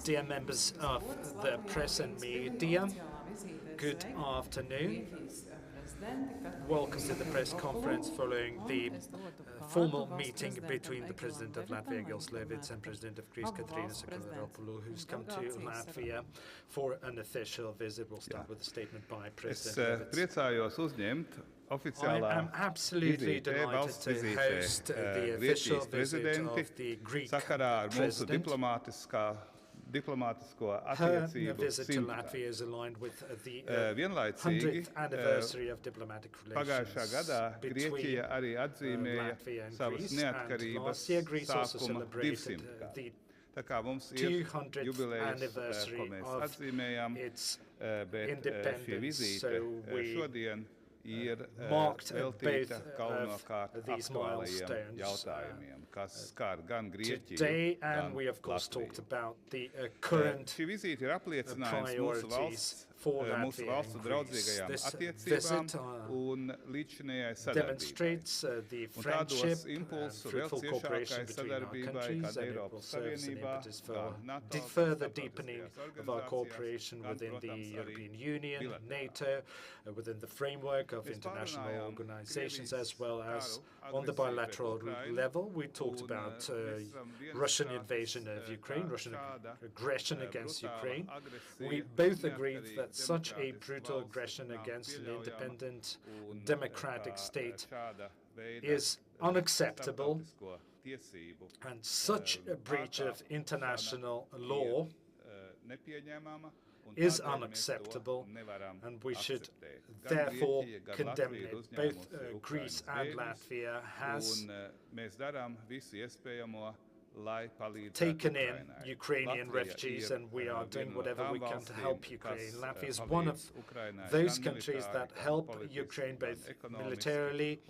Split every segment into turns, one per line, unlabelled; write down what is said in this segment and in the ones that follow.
Dear members of the press and media, good afternoon. Welcome to the press conference following the formal meeting between the President of Latvia, Egils, Levits, and President of Greece, Katerina, Sakellaropoulou, who's come to Latvia for an official visit. We'll start with a statement by President Levits. I am absolutely delighted to host the official visit of the Greek President. Her visit to Latvia is aligned with the 100th anniversary of diplomatic relations between Latvia and Greece. And last year, Greece also celebrated the 200th anniversary of its independence. So we marked both of these milestones today, and we of course talked about the current priorities for Latvia and Greece. This visit demonstrates the friendship and fruitful cooperation between our countries, and it will serve as an impetus for further deepening of our cooperation within the European Union, NATO, within the framework of international organizations, as well as on the bilateral level. We talked about Russian invasion of Ukraine, Russian aggression against Ukraine. We both agreed that such a brutal aggression against an independent democratic state is unacceptable, and such a breach of international law is unacceptable, and we should therefore condemn it. Both Greece and Latvia has taken in Ukrainian refugees, and we are doing whatever we can to help Ukraine. Latvia is one of those countries that help Ukraine both militarily,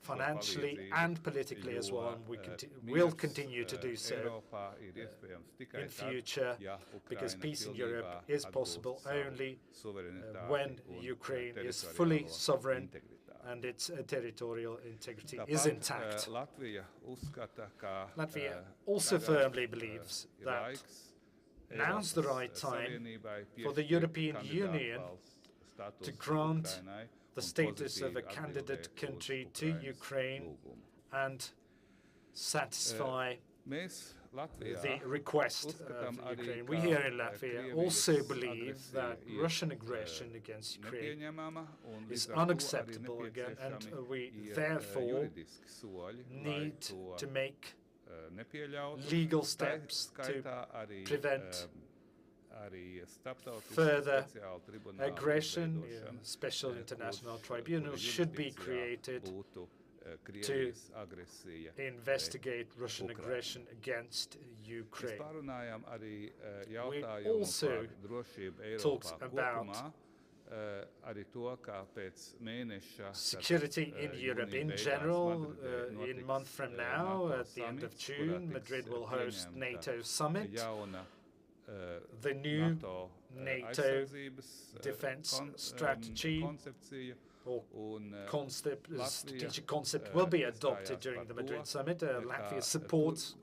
financially, and politically as well, and we will continue to do so in future, because peace in Europe is possible only when Ukraine is fully sovereign and its territorial integrity is intact. Latvia also firmly believes that now's the right time for the European Union to grant the status of a candidate country to Ukraine and satisfy the request of Ukraine. We here in Latvia also believe that Russian aggression against Ukraine is unacceptable again, and we therefore need to make legal steps to prevent further aggression. Special international tribunals should be created to investigate Russian aggression against Ukraine. We also talked about security in Europe in general. In a month from now, at the end of June, Madrid will host NATO summit. The new NATO defense strategy or strategic concept will be adopted during the Madrid summit. Latvia supports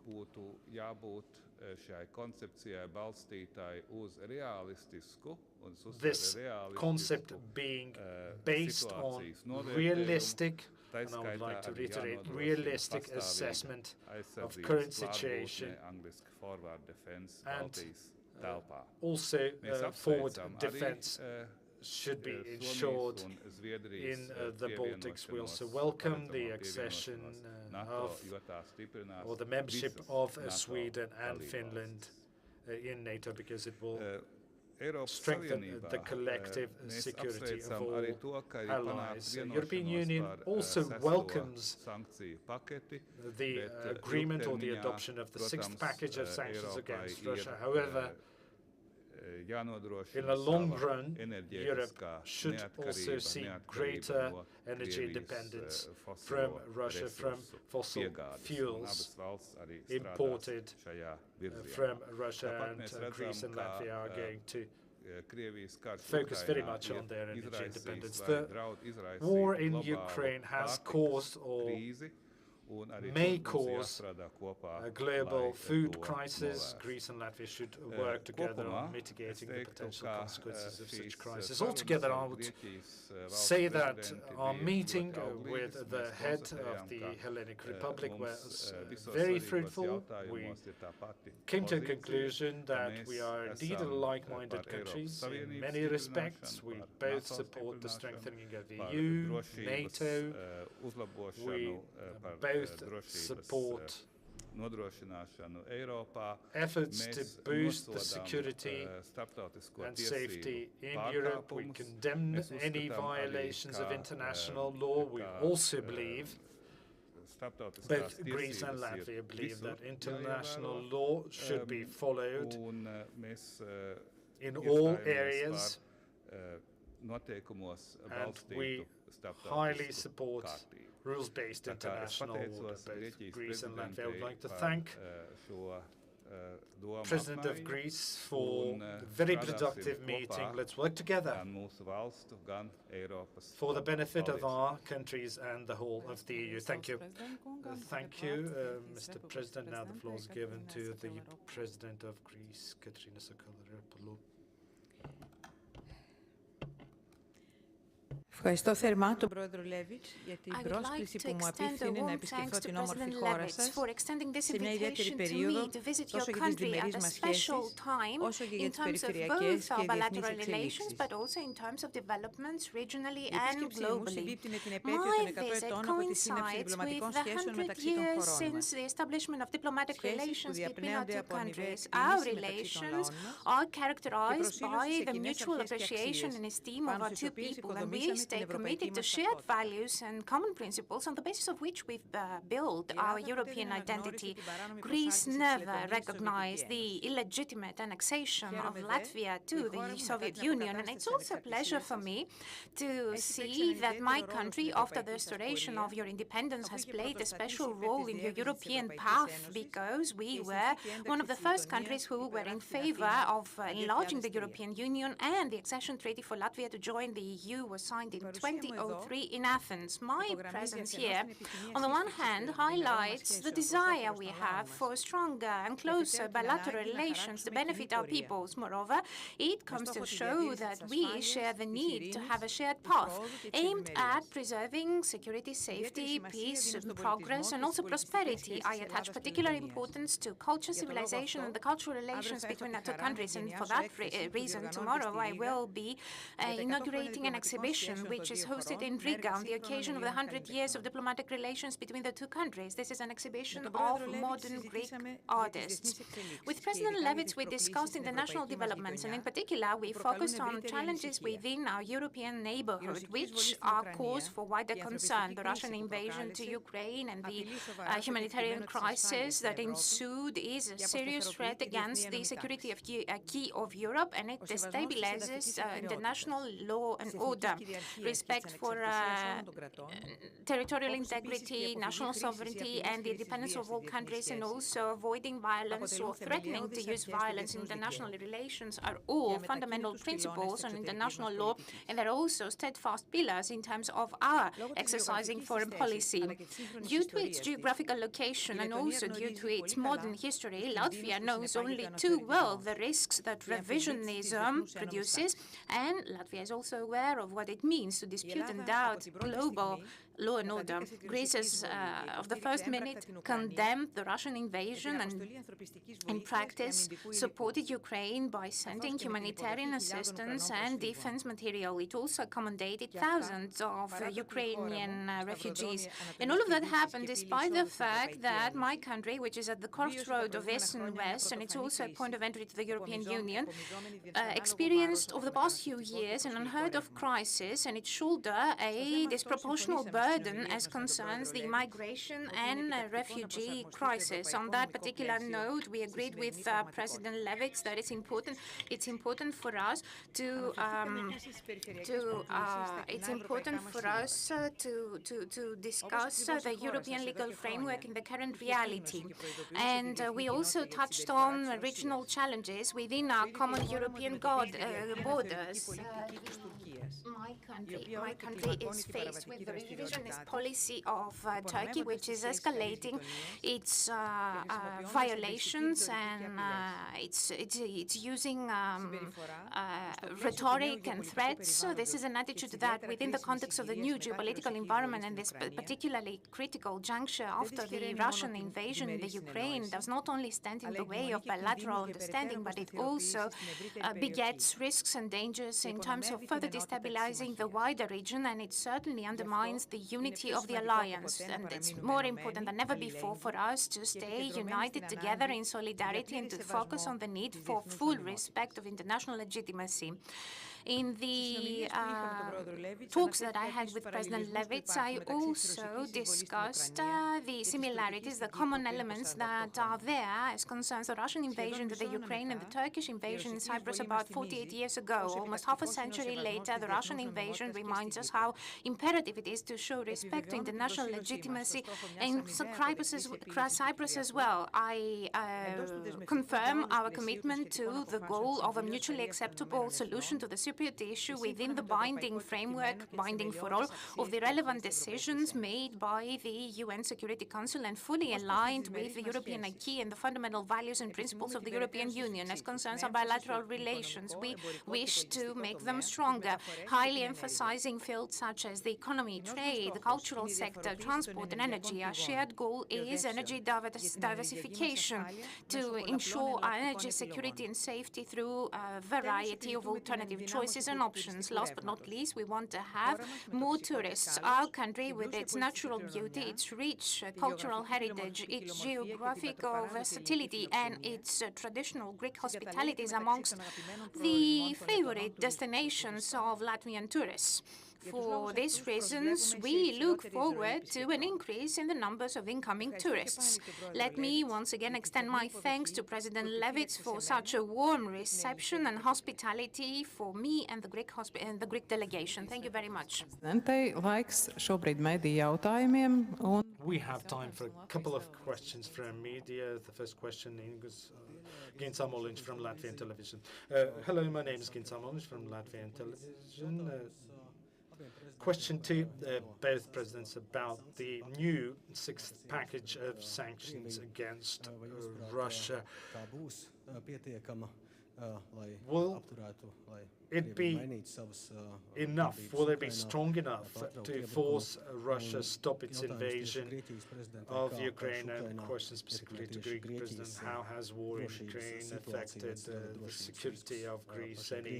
this concept being based on realistic, and I would like to reiterate, realistic assessment of current situation, and also forward defense should be ensured in the Baltics. We also welcome the accession or the membership of Sweden and Finland in NATO, because it will strengthen the collective security of all allies. The European Union also welcomes the agreement or the adoption of the sixth package of sanctions against Russia. However, in the long run, Europe should also see greater energy independence from Russia, from fossil fuels imported from Russia, and Greece and Latvia are going to focus very much on their energy independence. The war in Ukraine has caused or may cause a global food crisis. Greece and Latvia should work together on mitigating the potential consequences of such crisis. Altogether, I would say that our meeting with the head of the Hellenic Republic was very fruitful. We came to a conclusion that we are indeed like-minded countries in many respects. We both support the strengthening of the EU, NATO. We both support efforts to boost the security and safety in Europe. We condemn any violations of international law. We also believe, both Greece and Latvia believe, that international law should be followed in all areas, and we highly support rules-based international order. Both Greece and Latvia. I would like to thank President of Greece for a very productive meeting. Let's work together for the benefit of our countries and the whole of the EU. Thank you. Thank you, Mr. President. Now the floor is given to the President of Greece, Katerina Sakellaropoulou.
Ευχαριστώ θερμά τον πρόεδρο Levits για την πρόσκληση που μου απίφθινε να επισκεφθώ την όμορφη χώρα σας σε μια ιδιαίτερη περίοδο τόσο για τις διμερείς μας σχέσεις όσο και για τις περιφερειακές και διεθνείς εξελίξεις. Η επίσκεψή μου συμπίπτει με την επέτειο των 100 ετών από τη σύναψη διπλωματικών σχέσεων μεταξύ των χωρών μας. Σχέσεις που διαπνέονται από αμοιβαία εκτίμηση μεταξύ των λαών μας και προσήλωση σε κοινές αρχές και αξίες πάνω στις οποίες οικοδομήσαμε
stay committed to shared values and common principles on the basis of which we've built our European identity. Greece never recognized the illegitimate annexation of Latvia to the Soviet Union, and it's also a pleasure for me to see that my country, after the restoration of your independence, has played a special role in your European path, because we were one of the first countries who were in favor of enlarging the European Union, and the accession treaty for Latvia to join the EU was signed in 2003 in Athens. My presence here, on the one hand, highlights the desire we have for stronger and closer bilateral relations to benefit our peoples. Moreover, it comes to show that we share the need to have a shared path aimed at preserving security, safety, peace, progress, and also prosperity. I attach particular importance to culture, civilization, and the cultural relations between our two countries, and for that reason, tomorrow I will be inaugurating an exhibition which is hosted in Riga on the occasion of the 100 years of diplomatic relations between the two countries. This is an exhibition of modern Greek artists. With President Levits, we discussed international developments, and in particular, we focused on challenges within our European neighborhood, which are cause for wider concern. The Russian invasion to Ukraine and the humanitarian crisis that ensued is a serious threat against the security of Europe, and it destabilizes international law and order. Respect for territorial integrity, national sovereignty, and the independence of all countries, and also avoiding violence or threatening to use violence in international relations are all fundamental principles on international law, and they're also steadfast pillars in terms of our exercising foreign policy. Due to its geographical location and also due to its modern history, Latvia knows only too well the risks that revisionism produces, and Latvia is also aware of what it means to dispute and doubt global law and order. Greece has, of the first minute, condemned the Russian invasion and, in practice, supported Ukraine by sending humanitarian assistance and defense material. It also accommodated thousands of Ukrainian refugees. And all of that happened despite the fact that my country, which is at the crossroad of East and West, and it's also a point of entry to the European Union, experienced over the past few years an unheard of crisis, and it shouldered a disproportional burden as concerns the migration and refugee crisis. On that particular note, we agreed with President Levits that it's important for us to discuss the European legal framework in the current reality. And we also touched on regional challenges within our common European borders. My My country is faced with the revisionist policy of Turkey, which is escalating its violations, and it's using rhetoric and threats. So this is an attitude that, within the context of the new geopolitical environment and this particularly critical juncture after the Russian invasion in the Ukraine, does not only stand in the way of bilateral understanding, but it also begets risks and dangers in terms of further destabilizing the wider region, and it certainly undermines the unity of the alliance. And it's more important than ever before for us to stay united together in solidarity and to focus on the need for full respect of international legitimacy. In the talks that I had with President Levits, I also discussed the similarities, the common elements that are there as concerns the Russian invasion to the Ukraine and the Turkish invasion in Cyprus about 48 years ago. Almost half a century later, the Russian invasion reminds us how imperative it is to show respect to international legitimacy in Cyprus as well. I confirm our commitment to the goal of a mutually acceptable solution to the Cypriot issue within the binding framework, binding for all, of the relevant decisions made by the UN Security Council and fully aligned with the European acquis and the fundamental values and principles of the European Union. As concerns our bilateral relations, we wish to make them stronger, highly emphasizing fields such as the economy, trade, the cultural sector, transport and energy. Our shared goal is energy diversification to ensure our energy security and safety through a variety of alternative choices and options. Last but not least, we want to have more tourists. Our country, with its natural beauty, its rich cultural heritage, its geographical versatility, and its traditional Greek hospitality, is amongst the favorite destinations of Latvian tourists. For these reasons, we look forward to an increase in the numbers of incoming tourists. Let me once again extend my thanks to President Levits for such a warm reception and hospitality for me and the Greek delegation. Thank you very much.
We have time for a couple of questions from media. The first question, Ginta Moliņš from Latvian television. Hello, my name is Ginta Moliņš from Latvian television. Question to both presidents about the new sixth package of sanctions against Russia. Will it be enough? Will it be strong enough to force Russia to stop its invasion of Ukraine? And question specifically to Greek President, how has war in Ukraine affected the security of Greece? Any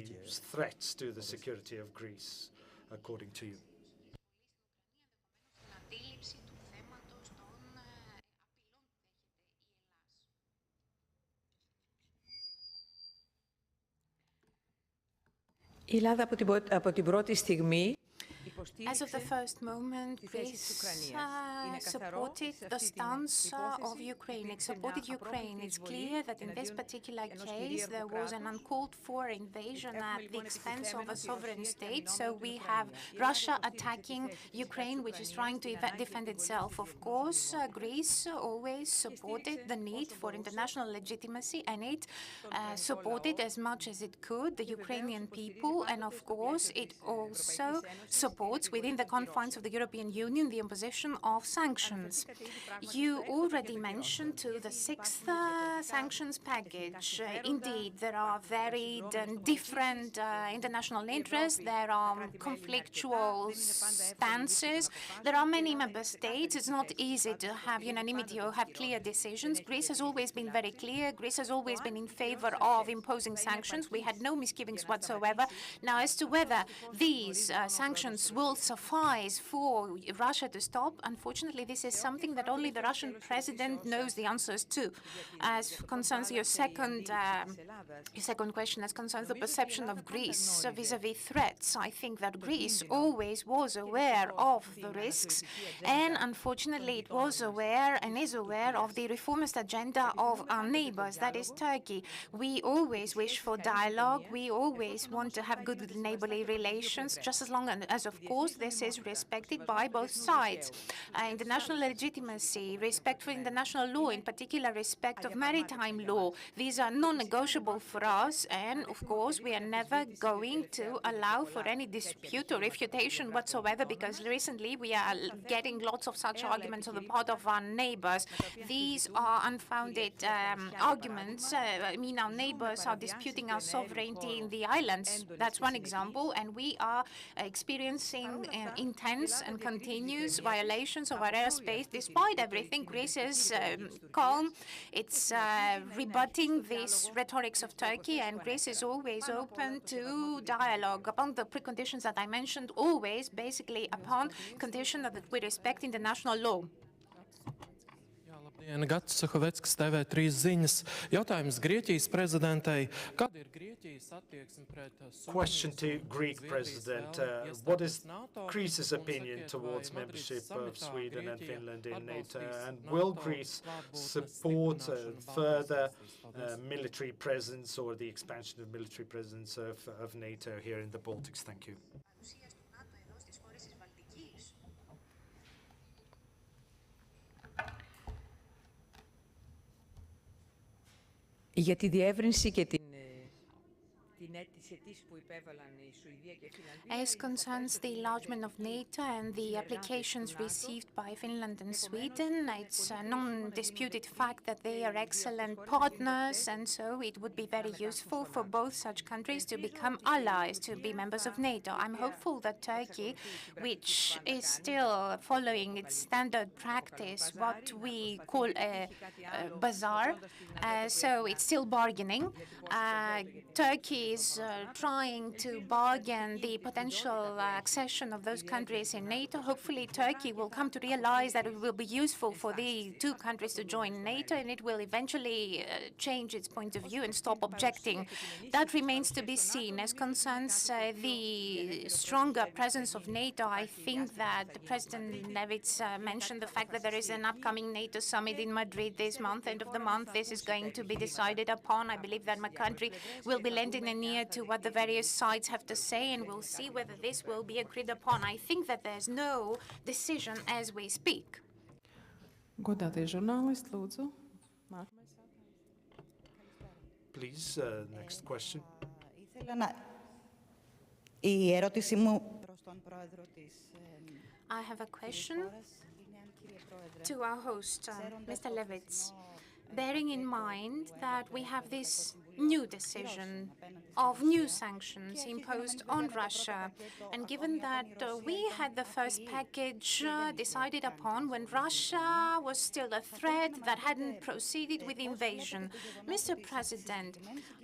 threats to the security of Greece, according to you?
Η Ελλάδα από την πρώτη στιγμή
As of the first moment, Greece supported the stance of Ukraine. It supported Ukraine. It's clear that in this particular case, there was an uncalled-for invasion at the expense of a sovereign state. So we have Russia attacking Ukraine, which is trying to defend itself. Of course, Greece always supported the need for international legitimacy, and it supported as much as it could the Ukrainian people. And of course, it also supports within the confines of the European Union the imposition of sanctions. You already mentioned the sixth sanctions package. Indeed, there are varied and different international interests. There are conflictual stances. There are many member states. It's not easy to have unanimity or have clear decisions. Greece has always been very clear. Greece has always been in favor of imposing sanctions. We had no misgivings whatsoever. Now, as to whether these sanctions will suffice for Russia to stop, unfortunately, this is something that only the Russian president knows the answers to. As concerns your second question, as concerns the perception of Greece vis-à-vis threats, I think that Greece always was aware of the risks, and unfortunately, it was aware and is aware of the reformist agenda of our neighbors, that is Turkey. We always wish for dialogue. We always want to have good neighborly relations, just as long as, of
course, this is respected by both sides. International legitimacy, respect for international law, in particular respect of maritime law, these are non-negotiable for us, and of course we are never going to allow for any dispute or refutation whatsoever, because recently we are getting lots of such arguments on the part of our neighbors. These are unfounded arguments. I mean, our neighbors are disputing our sovereignty in the islands. That's one example, and we are experiencing intense and continuous violations of our airspace. Despite everything, Greece is calm. It's rebutting these rhetorics of Turkey, and Greece is always open to dialogue upon the preconditions that I mentioned, always basically upon condition that we respect international law.
Gatis Sakellaropoulou, TV3 ziņas. Jautājums Grieķijas prezidentei. Kāda ir Grieķijas attieksme pret
Question to Greek President. What is Greece's opinion towards membership of Sweden and Finland in NATO? And will Greece support further military presence or the expansion of military presence of NATO here in the Baltics? Thank you.
Για τη διεύρυνση και την αίτηση που υπέβαλαν η Σουηδία και η Φιλανδία.
As concerns the enlargement of NATO and the applications received by Finland and Sweden, it's a non-disputed fact that they are excellent partners, and so it would be very useful for both such countries to become allies, to be members of NATO. I'm hopeful that Turkey, which is still following its standard practice, what we call a bazaar, so it's still bargaining. Turkey is trying to bargain the potential accession of those countries in NATO. Hopefully, Turkey will come to realize that it will be useful for the two countries to join NATO, and it will eventually change its point of view and stop objecting. That remains to be seen. As concerns the stronger presence of NATO, I think that President Levits mentioned the fact that there is an upcoming NATO summit in Madrid this month, end of the month. This is going to be decided upon. I believe that my country will be lending an ear to what the various sides have to say, and we'll see whether this will be agreed upon. I think that there's no decision as we speak.
Godātie žurnālisti, lūdzu.
Please, next question.
I have a question to our host, Mr. Levits. Bearing in mind that we have this new decision of new sanctions imposed on Russia, and given that we had the first package decided upon when Russia was still a threat that hadn't proceeded with invasion, Mr. President,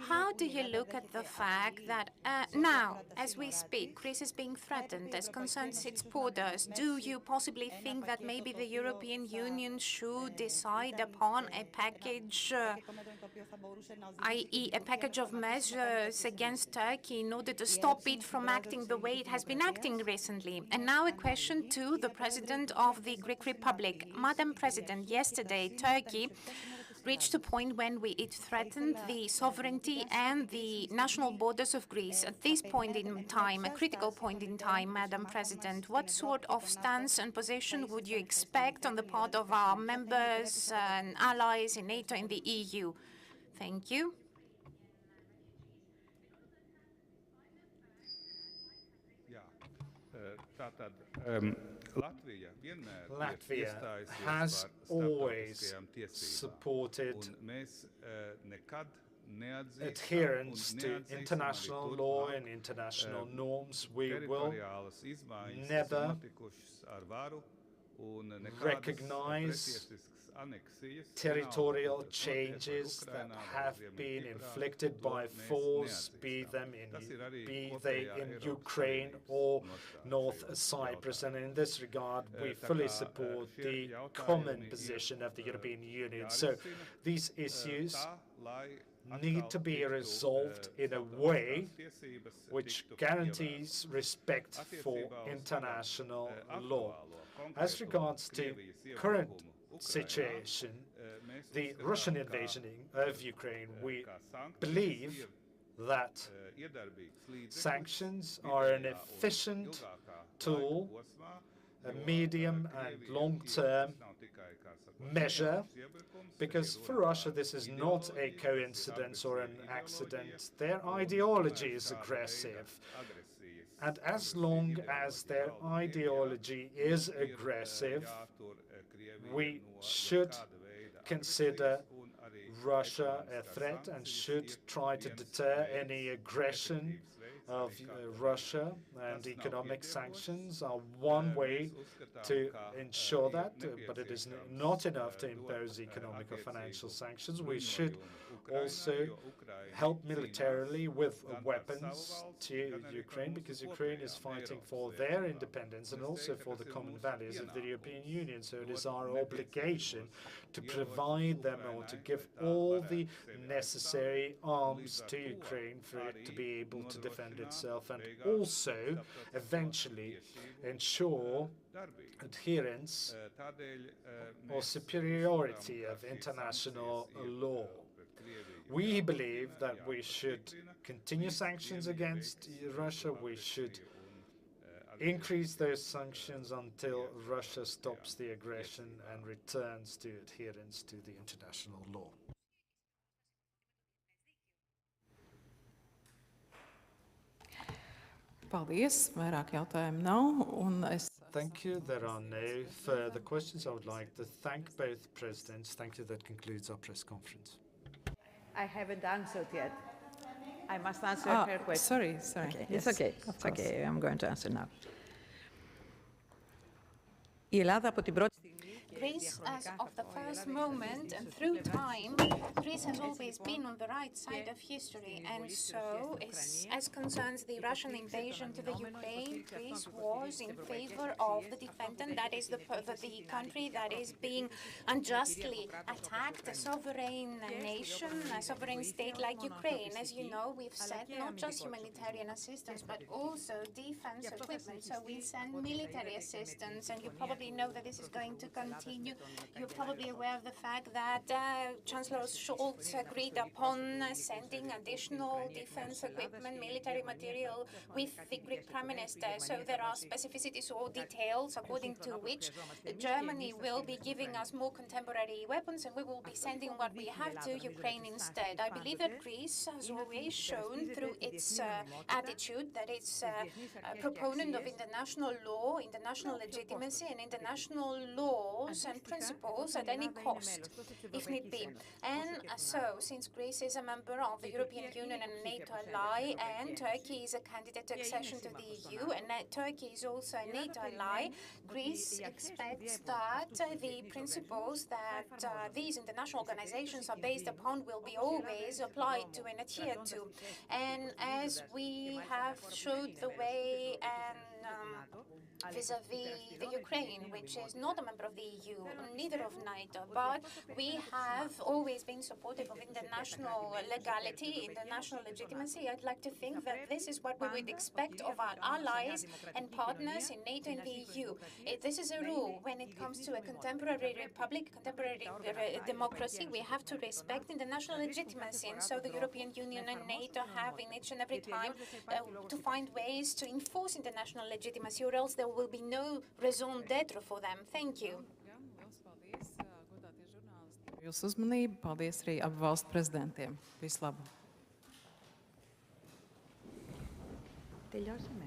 how do you look at the fact that now, as we speak, Greece is being threatened as concerns its borders? Do you possibly think that maybe the European Union should decide upon a package, i.e. a package of measures against Turkey in order to stop it from acting the way it has been acting recently? And now a question to the President of the Greek Republic. Madam President, yesterday Turkey reached a point when it threatened the sovereignty and the national borders of Greece. At this point in time, a critical point in time, Madam President, what sort of stance and position would you expect on the part of our members and allies in NATO and the EU? Thank you.
Latvia has always supported adherence to international law and international norms. We will never recognize territorial changes that have been inflicted by force, be they in Ukraine or North Cyprus. And in this regard, we fully support the common position of the European Union. So these issues need to be resolved in a way which guarantees respect for international law. As regards to current situation, the Russian invasion of Ukraine, we believe that sanctions are an efficient tool, a medium and long-term measure, because for Russia this is not a coincidence or an accident. Their ideology is aggressive. And as long as their ideology is aggressive, we should consider Russia a threat and should try to deter any aggression of Russia, and economic sanctions are one way to ensure that, but it is not enough to impose economic or financial sanctions. We should also help militarily with weapons to Ukraine, because Ukraine is fighting for their independence and also for the common values of the European Union. So it is our obligation to provide them or to give all the necessary arms to Ukraine for it to be able to defend itself, and also eventually ensure adherence or superiority of international law. We believe that we should continue sanctions against Russia. We should increase those sanctions until Russia stops the aggression and returns to adherence to the international law.
Paldies, vairāk jautājumu nav,
Thank you. There are no further questions. I would like to thank both presidents. Thank you. That concludes our press conference.
I haven't answered yet. I must answer her question.
Sorry.
Okay.
Yes,
It's okay. It's okay. I'm going to answer now. Η Ελλάδα από την πρώτη στιγμή
Greece, as of the first moment and through time, Greece has always been on the right side of history. And so, as concerns the Russian invasion to the Ukraine, Greece was in favor of the defendant, that is the country that is being unjustly attacked, a sovereign nation, a sovereign state like Ukraine. As you know, we've sent not just humanitarian assistance, but also defense equipment. So we send military assistance, and you probably know that this is going to continue. You're probably aware of the fact that Chancellor Scholz agreed upon sending additional defense equipment, military material with the Greek Prime Minister. So there are specificities or details according to which Germany will be giving us more contemporary weapons, and we will be sending what we have to Ukraine instead. I believe that Greece has always shown through its attitude that it's a proponent of international law, international legitimacy, and international laws and principles at any cost, if need be. And so, since Greece is a member of the European Union and NATO ally, and Turkey is a candidate to accession to the EU, and Turkey is also a NATO ally, Greece expects that the principles that these international organizations are based upon will be always applied to and adhered to. And as we have showed the way and vis-à-vis the Ukraine, which is not a member of the EU, neither of NATO, but we have always been supportive of international legality, international legitimacy. I'd like to think that this is what we would expect of our allies and partners in NATO and the EU. This is a rule. When it comes to a contemporary republic, contemporary democracy, we have to respect international legitimacy. And so the European Union and NATO have in each and every time to find ways to enforce international legitimacy, or else there will be no raison d'être for them. Thank you.
Jūsu uzmanību. Paldies arī abu valstu prezidentiem. Visu labu!
Τελειώσαμε.